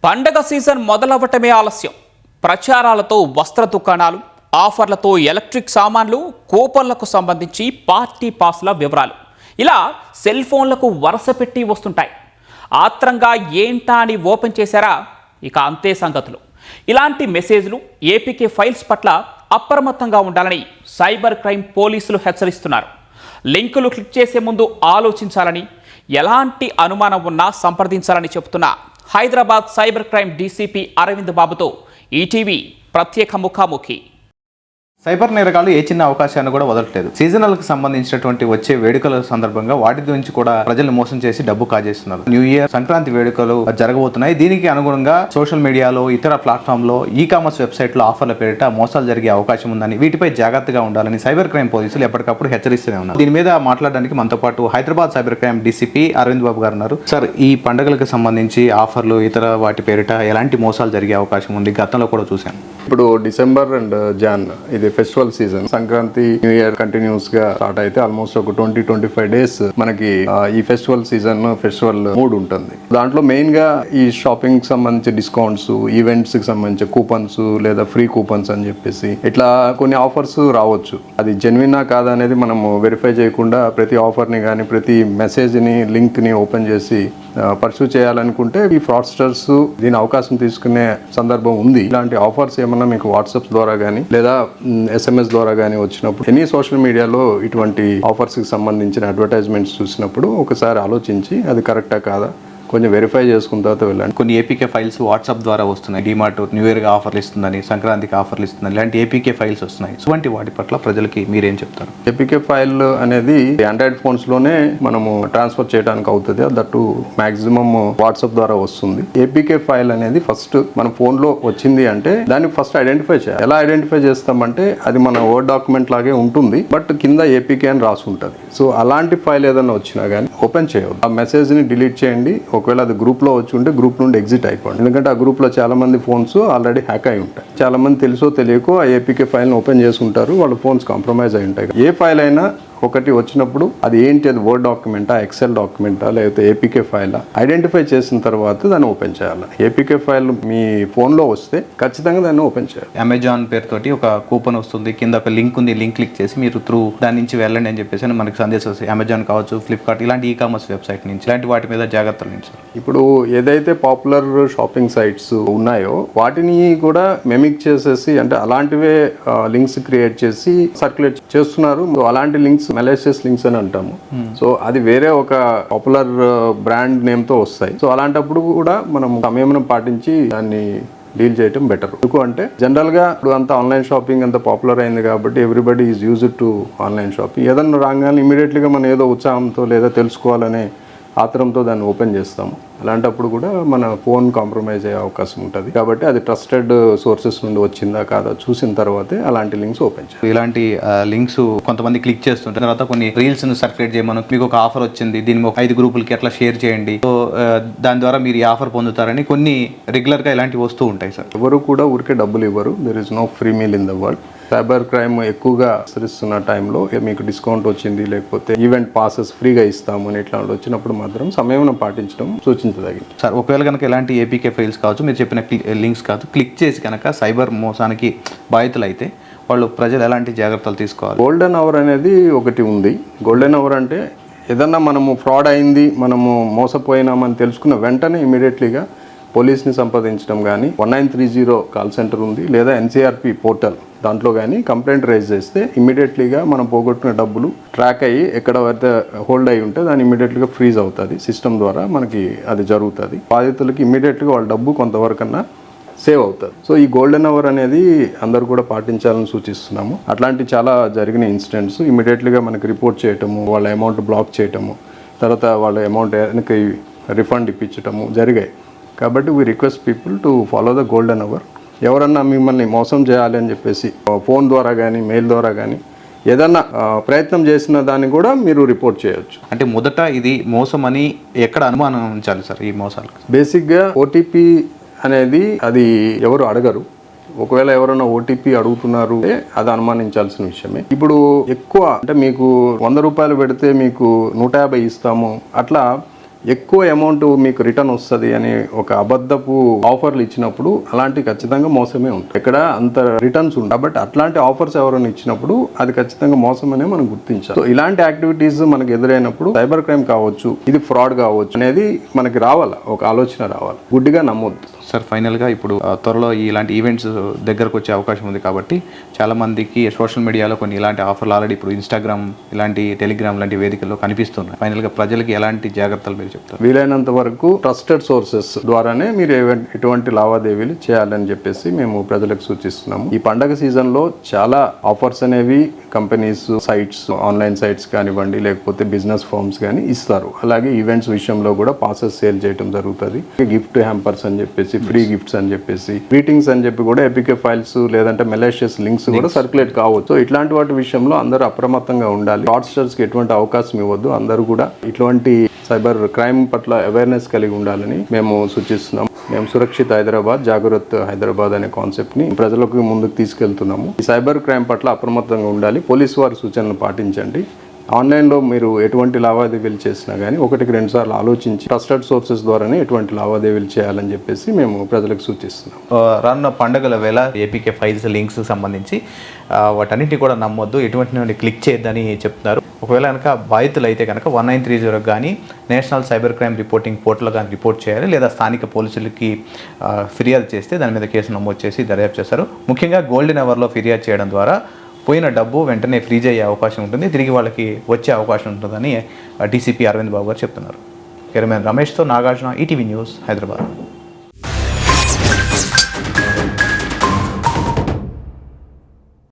పండగ సీజన్ మొదలవ్వటమే ఆలస్యం. ప్రచారాలతో వస్త్ర దుకాణాలు, ఆఫర్లతో ఎలక్ట్రిక్ సామాన్లు, కూపన్లకు సంబంధించి పార్టీ పాస్ల వివరాలు ఇలా సెల్ ఫోన్లకు వరుస పెట్టి వస్తుంటాయి. ఆత్రంగా ఏంటా అని ఓపెన్ చేశారా, ఇక అంతే సంగతులు. ఇలాంటి మెసేజ్లు, ఏపీకే ఫైల్స్ పట్ల అప్రమత్తంగా ఉండాలని సైబర్ క్రైమ్ పోలీసులు హెచ్చరిస్తున్నారు. లింకులు క్లిక్ చేసే ముందు ఆలోచించాలని, ఎలాంటి అనుమానం ఉన్నా సంప్రదించాలని చెబుతున్న Hyderabad cyber crime DCP Aravind బాబుతో ఈటీవీ ప్రత్యేక ముఖాముఖి. సైబర్ నేరగాళ్లు ఏ చిన్న అవకాశాన్ని కూడా వదలట్లేదు. సీజనల్కి సంబంధించినటువంటి వచ్చే వేడుకల సందర్భంగా వాటి నుంచి కూడా ప్రజలు మోసం చేసి డబ్బు కాజేస్తున్నారు. న్యూ ఇయర్, సంక్రాంతి వేడుకలు జరగబోతున్నాయి. దీనికి అనుగుణంగా సోషల్ మీడియాలో, ఇతర ప్లాట్ఫామ్లో, ఈ కామర్స్ వెబ్సైట్లో ఆఫర్ల పేరిట మోసాలు జరిగే అవకాశం ఉందని, వీటిపై జాగ్రత్తగా ఉండాలని సైబర్ క్రైమ్ పోలీసులు ఎప్పటికప్పుడు హెచ్చరిస్తూనే ఉన్నారు. దీని మీద మాట్లాడడానికి మనతో పాటు Hyderabad cyber crime DCP Aravind Babu garu ఉన్నారు. సార్, ఈ పండుగలకు సంబంధించి ఆఫర్లు, ఇతర వాటి పేరిట ఎలాంటి మోసాలు జరిగే అవకాశం ఉంది? గతంలో కూడా చూశాను. ఇప్పుడు డిసెంబర్ అండ్ జాన్ ఇది festival season. Sankranti, new year continuous గా స్టార్ట్ అయితే ఆల్మోస్ట్ ఒక 20-25 డేస్ మనకి ఈ ఫెస్టివల్ సీజన్, ఫెస్టివల్ మూడ్ ఉంటుంది. దాంట్లో మెయిన్ గా ఈ షాపింగ్ సంబంధించి డిస్కౌంట్స్, ఈవెంట్స్ కి సంబంధించి కూపన్స్ లేదా ఫ్రీ కూపన్స్ అని చెప్పేసి ఇట్లా కొన్ని ఆఫర్స్ రావచ్చు. అది జెన్యునా కాదా అనేది మనం వెరిఫై చేయకుండా ప్రతి ఆఫర్ ని కానీ, ప్రతి మెసేజ్ ని, లింక్ ని ఓపెన్ చేసి పర్సూ చేయాలనుకుంటే ఈ ఫ్రాడ్స్టర్స్ దీని అవకాశం తీసుకునే సందర్భం ఉంది. ఇలాంటి ఆఫర్స్ ఏమన్నా మీకు వాట్సాప్ ద్వారా కానీ లేదా SMS ద్వారా కానీ వచ్చినప్పుడు, ఎనీ సోషల్ మీడియాలో ఇటువంటి ఆఫర్స్కి సంబంధించిన అడ్వర్టైజ్మెంట్స్ చూసినప్పుడు ఒకసారి ఆలోచించి అది కరెక్టా కాదా కొంచెం వెరిఫై చేసుకున్న తర్వాత వెళ్ళండి. కొన్ని ఏపీకే ఫైల్స్ వాట్సాప్ ద్వారా వస్తున్నాయి. డిమార్ట్ న్యూ ఇయర్గా ఆఫర్లు ఇస్తుందని, సంక్రాంతికి ఆఫర్లు ఇస్తుందని, ఇలాంటి ఏపీకే ఫైల్స్ వస్తున్నాయి. ఇటువంటి వాటి పట్ల ప్రజలకి మీరేం చెప్తారు? ఏపీకే ఫైల్ అనేది ఆండ్రాయిడ్ ఫోన్స్లోనే మనము ట్రాన్స్ఫర్ చేయడానికి అవుతుంది. దట్టు మ్యాక్సిమం వాట్సాప్ ద్వారా వస్తుంది. ఏపీకే ఫైల్ అనేది ఫస్ట్ మన ఫోన్లో వచ్చింది అంటే దాన్ని ఫస్ట్ ఐడెంటిఫై చేయాలి. ఎలా ఐడెంటిఫై చేస్తామంటే అది మన వర్డ్ డాక్యుమెంట్ లాగే ఉంటుంది, బట్ కింద ఏపీకే అని రాసి ఉంటుంది. సో అలాంటి ఫైల్ ఏదైనా వచ్చినా కానీ ఓపెన్ చేయవద్దు. ఆ మెసేజ్ని డిలీట్ చేయండి. ఒకవేళ అది గ్రూప్లో వచ్చి ఉంటే గ్రూప్ నుండి ఎగ్జిట్ అయిపోండి. ఎందుకంటే ఆ గ్రూప్లో చాలా మంది ఫోన్స్ ఆల్రెడీ హ్యాక్ అయి ఉంటాయి. చాలా మంది తెలుసో తెలియకో ఆ ఏపీకే ఫైల్ని ఓపెన్ చేసి ఉంటారు. వాళ్ళ ఫోన్స్ కాంప్రమైజ్ అయి ఉంటాయి. ఏ ఫైల్ అయినా ఒకటి వచ్చినప్పుడు అది ఏంటి, అది వర్డ్ డాక్యుమెంటా, ఎక్సెల్ డాక్యుమెంటా, లేకపోతే ఏపీకే ఫైలా ఐడెంటిఫై చేసిన తర్వాత దాన్ని ఓపెన్ చేయాలి. ఏపీకే ఫైల్ మీ ఫోన్లో వస్తే ఖచ్చితంగా దాన్ని ఓపెన్ చేయాలి. అమెజాన్ పేరుతోటి ఒక కూపన్ వస్తుంది, కింద ఒక లింక్ ఉంది, లింక్ క్లిక్ చేసి మీరు త్రూ దాని నుంచి వెళ్ళండి అని చెప్పేసి మనకి సందేశం వస్తుంది. అమెజాన్ కావచ్చు, ఫ్లిప్కార్ట్, ఇలాంటి ఈ కామర్స్ వెబ్సైట్ నుంచి ఇలాంటి వాటి మీద జాగ్రత్తలు నుంచి. ఇప్పుడు ఏదైతే పాపులర్ షాపింగ్ సైట్స్ ఉన్నాయో వాటిని కూడా మెమిక్ చేసేసి, అంటే అలాంటివే లింక్స్ క్రియేట్ చేసి సర్క్యులేట్ చేస్తున్నారు. అలాంటి లింక్స్ మెలేషియస్ లింక్స్ అని అంటాము. సో అది వేరే ఒక పాపులర్ బ్రాండ్ నేమ్ తో వస్తాయి. సో అలాంటప్పుడు కూడా మనం సంయమనం పాటించి దాన్ని డీల్ చేయటం బెటర్. ఎందుకు అంటే జనరల్ గా ఇప్పుడు అంత ఆన్లైన్ షాపింగ్ అంత పాపులర్ అయింది కాబట్టి everybody is used to online shopping. ఏదన్నా రాగానే ఇమీడియట్లీగా మనం ఏదో ఉత్సాహంతో లేదా తెలుసుకోవాలనే ఆత్రంతో దాన్ని ఓపెన్ చేస్తాము. అలాంటప్పుడు కూడా మన ఫోన్ కాంప్రమైజ్ అయ్యే అవకాశం ఉంటుంది. కాబట్టి అది ట్రస్టెడ్ సోర్సెస్ నుండి వచ్చిందా కాదా చూసిన తర్వాతే అలాంటి లింక్స్ ఓపెన్ చేయాలి. ఇలాంటి లింక్స్ కొంతమంది క్లిక్ చేస్తుంటారు. తర్వాత కొన్ని రీల్స్ సర్క్యులేట్ చేయమని, మీకు ఒక ఆఫర్ వచ్చింది, దీన్ని ఒక 5 గ్రూపులకి అట్లా షేర్ చేయండి, సో దాని ద్వారా మీరు ఈ ఆఫర్ పొందుతారని కొన్ని రెగ్యులర్గా ఇలాంటివి వస్తూ ఉంటాయి. సార్, ఎవరు కూడా ఊరికే డబ్బులు ఇవ్వరు. There is no free meal in the world. Cyber crime ఎక్కువగా విస్తరిస్తున్న టైంలో మీకు డిస్కౌంట్ వచ్చింది, లేకపోతే ఈవెంట్ పాసెస్ ఫ్రీగా ఇస్తాము అని ఇట్లా వచ్చినప్పుడు మాత్రం సమయం పాటించడం సూచించదగింది. సార్, ఒకవేళ కనుక ఎలాంటి ఏపీకే ఫైల్స్ కావచ్చు, మీరు చెప్పిన లింక్స్ కావచ్చు, క్లిక్ చేసి కనుక సైబర్ మోసానికి బాధితులు అయితే వాళ్ళు ప్రజలు ఎలాంటి జాగ్రత్తలు తీసుకోవాలి? గోల్డెన్ అవర్ అనేది ఒకటి ఉంది. గోల్డెన్ అవర్ అంటే ఏదన్నా మనము ఫ్రాడ్ అయింది, మనము మోసపోయినామని తెలుసుకున్న వెంటనే ఇమీడియట్లీగా పోలీస్ని సంప్రదించడం కానీ, 1930 కాల్ సెంటర్ ఉంది, లేదా NCRP పోర్టల్ దాంట్లో కానీ కంప్లైంట్ రైజ్ చేస్తే ఇమీడియట్లీగా మనం పోగొట్టిన డబ్బులు ట్రాక్ అయ్యి ఎక్కడ అయితే హోల్డ్ అయ్యి ఉంటే దాన్ని ఇమీడియట్గా ఫ్రీజ్ అవుతుంది. సిస్టమ్ ద్వారా మనకి అది జరుగుతుంది. బాధితులకి ఇమీడియట్గా వాళ్ళ డబ్బు కొంతవరకన్నా సేవ్ అవుతుంది. సో ఈ గోల్డెన్ అవర్ అనేది అందరూ కూడా పాటించాలని సూచిస్తున్నాము. అట్లాంటి చాలా జరిగిన ఇన్సిడెంట్స్ ఇమీడియట్లీగా మనకి రిపోర్ట్ చేయటము, వాళ్ళ అమౌంట్ బ్లాక్ చేయటము, తర్వాత వాళ్ళ అమౌంట్ వెనక్కి రిఫండ్ ఇప్పించటము జరిగాయి. కాబట్టి we request people to follow the golden hour. ఎవరన్నా మిమ్మల్ని మోసం చేయాలి అని చెప్పేసి ఫోన్ ద్వారా కానీ, మెయిల్ ద్వారా కానీ ఏదన్నా ప్రయత్నం చేసిన దాన్ని కూడా మీరు రిపోర్ట్ చేయొచ్చు. అంటే మొదట ఇది మోసం అని ఎక్కడ అనుమానం ఉంచాలి సార్? ఈ మోసాలు బేసిక్గా OTP అనేది అది ఎవరు అడగరు. ఒకవేళ ఎవరైనా ఓటీపీ అడుగుతున్నారు అది అనుమానించాల్సిన విషయమే. ఇప్పుడు ఎక్కువ అంటే మీకు 100 రూపాయలు పెడితే మీకు 150 ఇస్తాము అట్లా ఎక్కువ అమౌంట్ మీకు రిటర్న్ వస్తుంది అని ఒక అబద్ధపు ఆఫర్లు ఇచ్చినప్పుడు అలాంటి ఖచ్చితంగా మోసమే ఉంటుంది. ఇక్కడ అంత రిటర్న్స్ ఉంటుంది కాబట్టి అట్లాంటి ఆఫర్స్ ఎవరైనా ఇచ్చినప్పుడు అది ఖచ్చితంగా మోసం అనే మనం గుర్తించాలి. సో ఇలాంటి యాక్టివిటీస్ మనకు ఎదురైనప్పుడు సైబర్ క్రైమ్ కావచ్చు, ఇది ఫ్రాడ్ కావచ్చు అనేది మనకి రావాలి, ఒక ఆలోచన రావాలి, గుడ్డిగా నమ్మొద్దు. సార్ ఫైనల్గా ఇప్పుడు త్వరలో ఇలాంటి ఈవెంట్స్ దగ్గరకు వచ్చే అవకాశం ఉంది కాబట్టి చాలామందికి సోషల్ మీడియాలో కొన్ని ఇలాంటి ఆఫర్లు ఆల్రెడీ ఇప్పుడు ఇన్స్టాగ్రామ్ ఇలాంటి టెలిగ్రామ్ లాంటి వేదికల్లో కనిపిస్తున్నాయి. ఫైనల్గా ప్రజలకి ఎలాంటి జాగ్రత్తలు మీరు చెప్తారు? వీలైనంత వరకు ట్రస్టెడ్ సోర్సెస్ ద్వారానే మీరు ఎటువంటి లావాదేవీలు చేయాలని చెప్పేసి మేము ప్రజలకు సూచిస్తున్నాము. ఈ పండగ సీజన్లో చాలా ఆఫర్స్ అనేవి కంపెనీస్ సైట్స్, ఆన్లైన్ సైట్స్ కానివ్వండి, లేకపోతే బిజినెస్ ఫర్మ్స్ కానీ ఇస్తారు. అలాగే ఈవెంట్స్ విషయంలో కూడా పాసెస్ సేల్ చేయడం జరుగుతుంది. గిఫ్ట్ హ్యాంపర్స్ అని చెప్పేసి, ఫ్రీ గిఫ్ట్స్ అని చెప్పేసి, గ్రీటింగ్స్ అని చెప్పి కూడా ఎపికే ఫైల్స్ లేదంటే మెలేషియస్ లింక్స్ కూడా సర్క్యులేట్ కావచ్చు. సో ఇట్లాంటి వాటి విషయంలో అందరూ అప్రమత్తంగా ఉండాలి. ఫ్రాడ్స్టర్స్కి ఎటువంటి అవకాశం ఇవ్వద్దు. అందరూ కూడా ఇటువంటి సైబర్ క్రైమ్ పట్ల అవేర్నెస్ కలిగి ఉండాలని మేము సూచిస్తున్నాం. మేము సురక్షిత హైదరాబాద్, జాగ్రత్త హైదరాబాద్ అనే కాన్సెప్ట్ని ప్రజలకు ముందుకు తీసుకెళ్తున్నాము. ఈ సైబర్ క్రైమ్ పట్ల అప్రమత్తంగా ఉండాలి. పోలీసు వారి సూచనలు పాటించండి. ఆన్లైన్లో మీరు ఎటువంటి లావాదేవీలు చేసినా కానీ 1-2 సార్లు ఆలోచించి ట్రస్టెడ్ సోర్సెస్ ద్వారానే ఎటువంటి లావాదేవీలు చేయాలని చెప్పేసి మేము ప్రజలకు సూచిస్తున్నాం. రానున్న పండుగల వేళ ఏపీకే ఫైల్స్ లింక్స్ సంబంధించి వాటన్నిటిని కూడా నమ్మొద్దు, ఎటువంటి క్లిక్ చేయొద్దని చెప్తున్నారు. ఒకవేళ కనుక బాధితులు అయితే కనుక 1930 కానీ national cyber crime reporting portal కానీ రిపోర్ట్ చేయాలి, లేదా స్థానిక పోలీసులకి ఫిర్యాదు చేస్తే దాని మీద కేసు నమోదు చేసి దర్యాప్తు చేస్తారు. ముఖ్యంగా గోల్డెన్ అవర్లో ఫిర్యాదు చేయడం ద్వారా పోయిన డబ్బు వెంటనే ఫ్రీజ్ అయ్యే అవకాశం ఉంటుంది, తిరిగి వాళ్ళకి వచ్చే అవకాశం ఉంటుందని డీసీపీ అరవింద్ బాబు గారు చెప్తున్నారు. కెమెరామెన్ రమేష్తో నాగార్జున, ఈటీవీ న్యూస్, హైదరాబాద్.